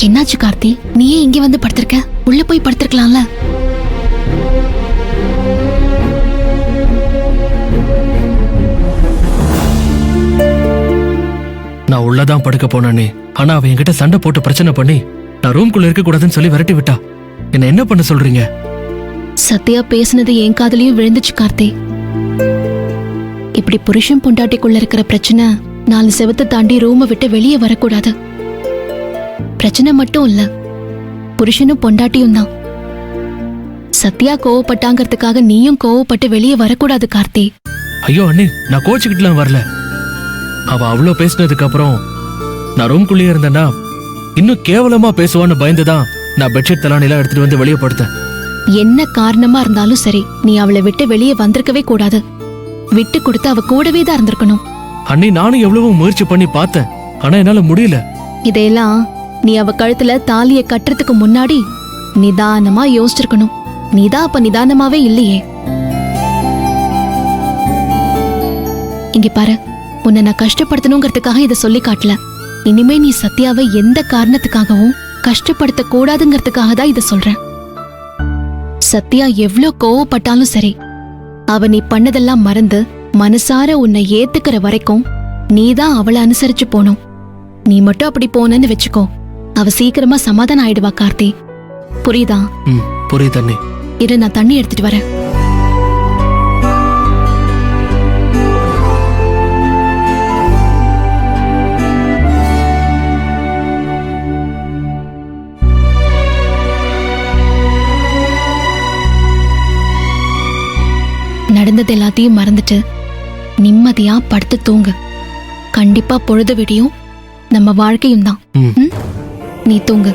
என்னாச்சு கார்த்தி? நீயே இங்க வந்து படுத்திருக்க? உள்ள போய் படுத்திருக்கலாம்ல. நான் உள்ளதான் படுக்க போனே. ஆனா அவ என்கிட்ட சண்டை போட்டு பிரச்சனை பண்ணி நான் ரூம்குள்ள இருக்க கூடாதுன்னு சொல்லி விரட்டி விட்டா. என்ன பண்ண சொல்றீங்க? சத்யா பேசுனது என் காதுலயும் விழுந்துச்சு கார்த்தி. இப்படி புருஷன் பொண்டாட்டிக்குள்ள இருக்கிற பிரச்சனை 4 செவத்தை தாண்டி ரூமை விட்டு வெளியே வரக்கூடாது. பிரச்சனை மட்டும் இல்ல, புருஷனும் பொண்டாட்டியும் தான். சத்யா கோவப்பட்டாங்கிறதுக்காக நீயும் கோவப்பட்டு வெளியே வரக்கூடாது கார்த்தி. ஐயோ அண்ணி, நான் கோச்சுக்கிட்டுலாம் வரல. அவ அவ்வளோ பேசினதுக்கு அப்புறம் நான் ரூம்குள்ளேயே இருந்தேன்னா இன்னும் கேவலமா பேசுவான்னு பயந்துதான் நான் பெட்ஷீட் தலானிலாம் எடுத்துட்டு வந்து வெளியே படுத்தேன். என்ன காரணமா இருந்தாலும் சரி, நீ அவளை விட்டு வெளியே வந்திருக்கவே கூடாது. விட்டு கொடுத்து அவ கூடவே தான் இருந்திருக்கணும். அண்ணி, நானும் எவ்வளவோ முயற்சி பண்ணி பார்த்தேன், ஆனா என்னால முடியல. இதையெல்லாம் நீ அவ கழுத்துல தாலிய கட்டுறதுக்கு முன்னாடி நிதானமா யோசிச்சிருக்கணும். நீதான் அப்ப நிதானமாவே இல்லையே. இங்க பாரு, உன்னை நான் கஷ்டப்படுத்தணுங்கிறதுக்காக இதை சொல்லி காட்டல. இனிமே நீ சத்யாவை எந்த காரணத்துக்காகவும் கஷ்டப்படுத்த கூடாதுங்கிறதுக்காக தான் இதை சொல்றேன். சத்யா எவ்ளோ கோவப்பட்டாலும் சரி, அவ நீ பண்ணதெல்லாம் மறந்து மனசார உன்னை ஏத்துக்கிற வரைக்கும் நீதான் அவளை அனுசரிச்சு போனும். நீ மட்டும் அப்படி போனன்னு வச்சுக்கோ, அவ சீக்கிரமா சமாதானம் ஆயிடுவா கார்த்தி. புரியுதா? புரியுது அண்ணி. இரு, நான் தண்ணி எடுத்துட்டு வரேன். நடந்தது எல்லாத்தையும் மறந்துட்டு நிம்மதியா படுத்து தூங்கு. கண்டிப்பா பொழுது விடியும், நம்ம வாழ்க்கையும் தான். நீ தூங்கு.